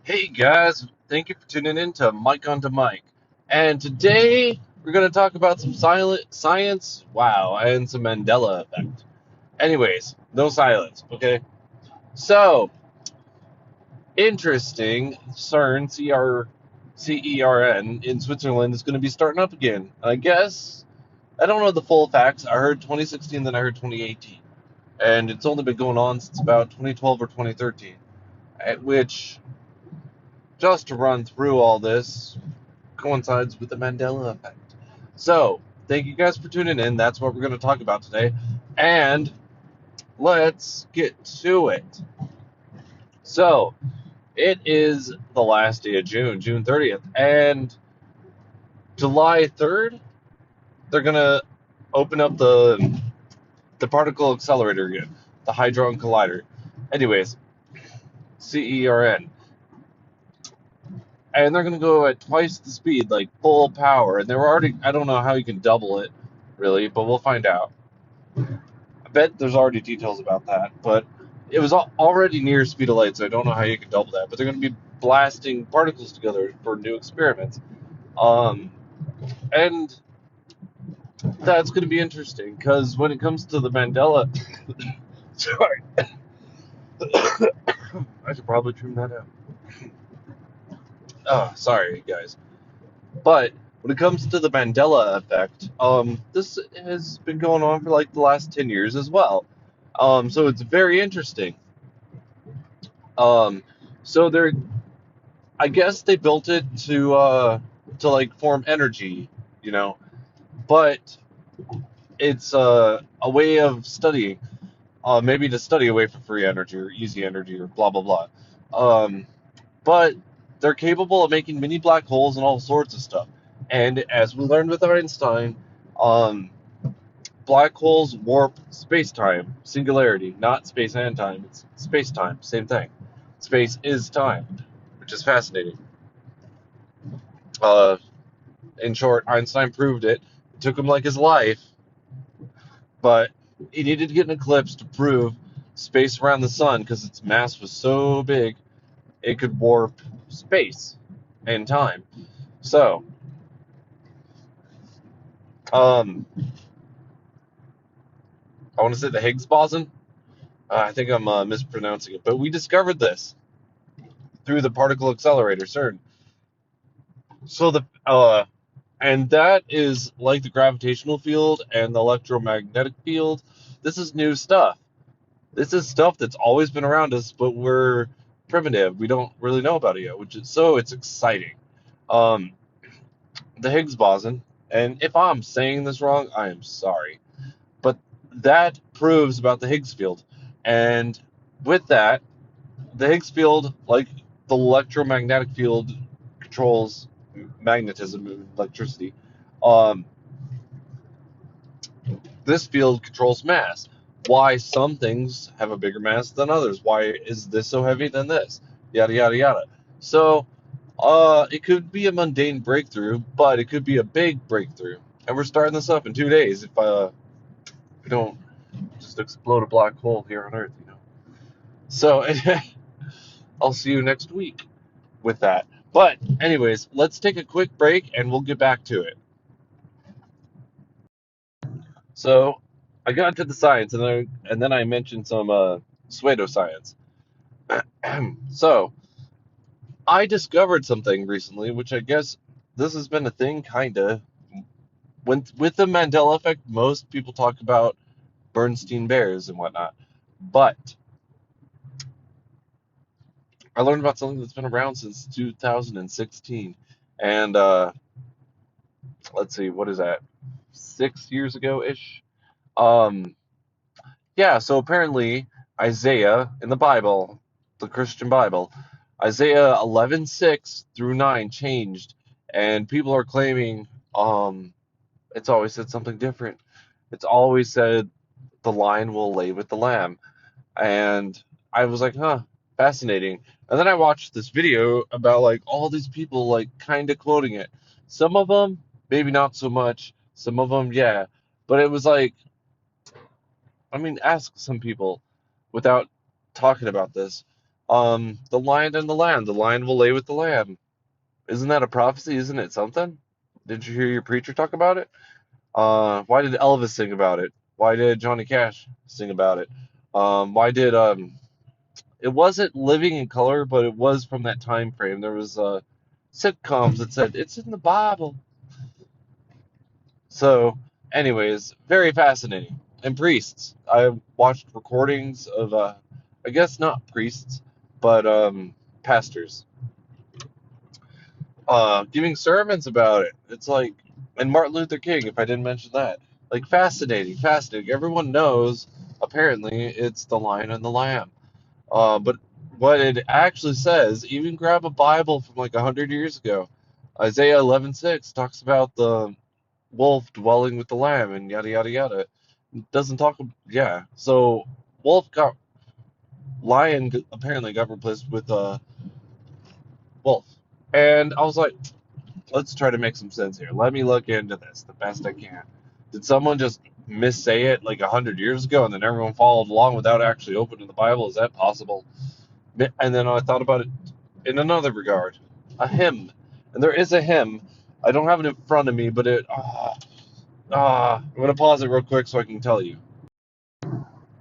Hey guys, thank you for tuning in to Mike on to Mike. And today we're going to talk about some silent science, wow, and some Mandela effect. Anyways, no silence, okay? So, interesting, CERN, CERN in Switzerland is going to be starting up again. I guess, I don't know the full facts. I heard 2016, then I heard 2018. And it's only been going on since about 2012 or 2013. At which, just to run through all this, coincides with the Mandela effect. So, thank you guys for tuning in. That's what we're going to talk about today. And let's get to it. So, it is the last day of June, June 30th. And July 3rd, they're going to open up the particle accelerator again, the Hadron Collider. Anyways, CERN. And they're going to go at twice the speed, like full power. And they were already, I don't know how you can double it, really, but we'll find out. I bet there's already details about that, but it was already near speed of light, so I don't know how you can double that. But they're going to be blasting particles together for new experiments, um, and that's going to be interesting because when it comes to the Mandela, sorry, I should probably trim that out. Oh, sorry, guys. But when it comes to the Mandela effect, this has been going on for like the last 10 years as well. So it's very interesting. Um, so they're I guess they built it to like form energy, you know, but it's a way of studying, maybe to study away from free energy or easy energy or blah blah blah. Um, but they're capable of making mini black holes and all sorts of stuff. And as we learned with Einstein, um, black holes warp space-time, singularity, not space and time. It's space-time, same thing. Space is time, which is fascinating. Uh, In short, Einstein proved it. It took him like his life, but he needed to get an eclipse to prove space around the sun because its mass was so big it could warp space and time. So, um, I want to say the Higgs boson. I think I'm mispronouncing it, but we discovered this through the particle accelerator, CERN. So and that is like the gravitational field and the electromagnetic field. This is new stuff. This is stuff that's always been around us, but we're primitive. We don't really know about it yet, which is so it's exciting. Um, the Higgs boson, and if I'm saying this wrong, I am sorry, but that proves about the Higgs field, and with that, the Higgs field, like the electromagnetic field, controls magnetism and electricity. Um, this field controls mass. Why some things have a bigger mass than others? Why is this so heavy than this? Yada yada yada. So, it could be a mundane breakthrough, but it could be a big breakthrough. And we're starting this up in 2 days if we don't just explode a black hole here on Earth, you know. So, I'll see you next week with that. But, anyways, let's take a quick break and we'll get back to it. So, I got into the science and then I mentioned some pseudoscience. So, I discovered something recently, which I guess this has been a thing, kinda. When with the Mandela effect, most people talk about Bernstein bears and whatnot, but I learned about something that's been around since 2016, and let's see, what is that? 6 years ago ish. Um, yeah. So apparently, Isaiah in the Bible, the Christian Bible, Isaiah 11:6 through 9 changed, and people are claiming it's always said something different. It's always said the lion will lay with the lamb. And I was like, huh, fascinating. And then I watched this video about like all these people like kind of quoting it. Some of them, maybe not so much. Some of them, yeah. But it was like, I mean, ask some people without talking about this. The lion and the lamb. The lion will lay with the lamb. Isn't that a prophecy? Isn't it something? Did you hear your preacher talk about it? Why did Elvis sing about it? Why did Johnny Cash sing about it? Why did it wasn't Living in Color, but it was from that time frame. There was sitcoms that said it's in the Bible. So, anyways, very fascinating. And priests. I watched recordings of I guess not priests, but pastors giving sermons about it. It's like, and Martin Luther King, if I didn't mention that. Like, fascinating, fascinating. Everyone knows, apparently, it's the lion and the lamb. But what it actually says, even grab a Bible from like 100 years ago. Isaiah 11:6 talks about the wolf dwelling with the lamb and yada yada yada. It doesn't talk, yeah. So wolf got lion apparently got replaced with wolf, and I was like, let's try to make some sense here. Let me look into this the best I can. Did someone just missay it like 100 years ago, and then everyone followed along without actually opening the Bible? Is that possible? And then I thought about it in another regard, a hymn, and there is a hymn. I don't have it in front of me, but I'm gonna pause it real quick so I can tell you.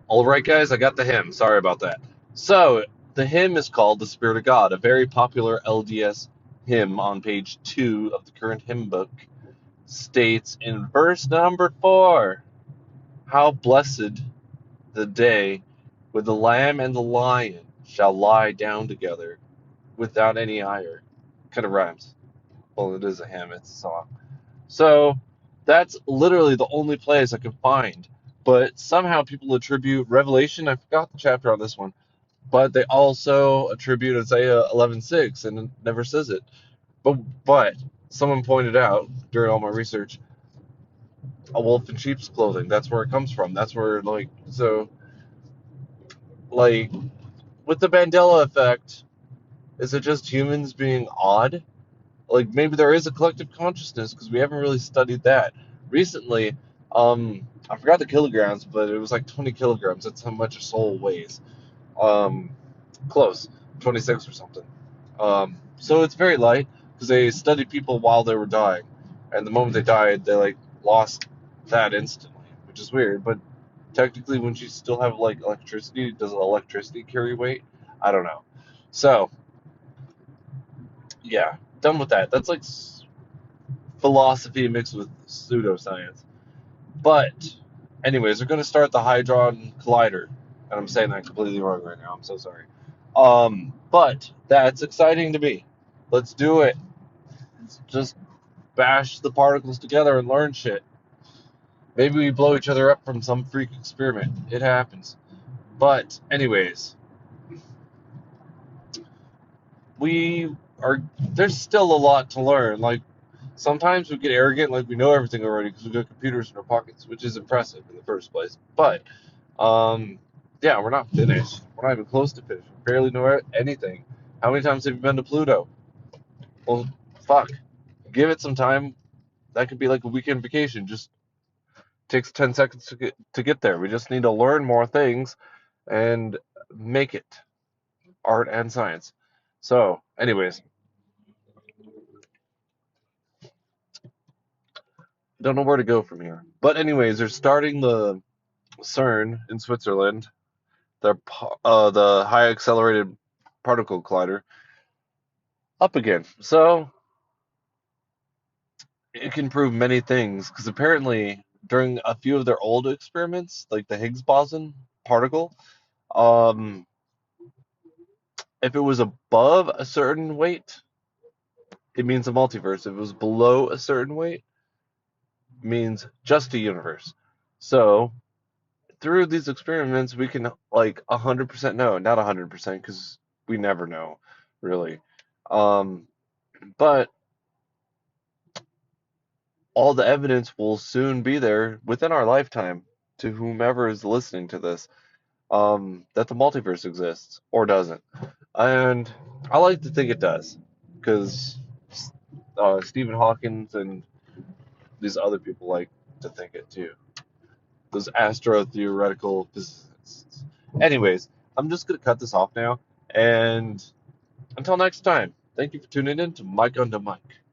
All right, guys, I got the hymn. Sorry about that. So the hymn is called "The Spirit of God," a very popular LDS hymn on page 2 of the current hymn book. States in verse number 4, "How blessed the day when the lamb and the lion shall lie down together without any ire." Kind of rhymes. Well, it is a hymn, it's a song. So that's literally the only place I could find. But somehow people attribute Revelation, I forgot the chapter on this one, but they also attribute Isaiah 11:6, and it never says it. But someone pointed out during all my research, a wolf in sheep's clothing. That's where it comes from. That's where, like, so, like, with the Mandela effect, is it just humans being odd? Like, maybe there is a collective consciousness because we haven't really studied that. Recently, I forgot the kilograms, but it was like 20 kilograms. That's how much a soul weighs. Um, Close, 26 or something. So it's very light because they studied people while they were dying, and the moment they died, they like lost that instantly, which is weird. But technically, when you still have like electricity, does electricity carry weight? I don't know. So yeah, done with that. That's like philosophy mixed with pseudoscience. But anyways, they're going to start the Hadron Collider, and I'm saying that completely wrong right now. I'm so sorry. But that's exciting to me. Let's do it. Let's just bash the particles together and learn shit. Maybe we blow each other up from some freak experiment. It happens. But anyways, we are. There's still a lot to learn. Like sometimes we get arrogant, like we know everything already because we got computers in our pockets, which is impressive in the first place. But yeah, we're not finished. We're not even close to finished. We barely know anything. How many times have you been to Pluto? Well, fuck. Give it some time. That could be like a weekend vacation. Just takes 10 seconds to get there. We just need to learn more things and make it art and science. So, anyways, don't know where to go from here. But anyways, they're starting the CERN in Switzerland, the high accelerated particle collider, up again. So it can prove many things because apparently during a few of their old experiments, like the Higgs boson particle, um, if it was above a certain weight, it means a multiverse. If it was below a certain weight, it means just a universe. So through these experiments, we can like 100% know, not 100% because we never know, really. Um, but all the evidence will soon be there within our lifetime to whomever is listening to this, that the multiverse exists or doesn't. And I like to think it does because Stephen Hawking and these other people like to think it too. Those astro theoretical physicists. Anyways, I'm just gonna cut this off now. And until next time, thank you for tuning in to Mike on the Mic.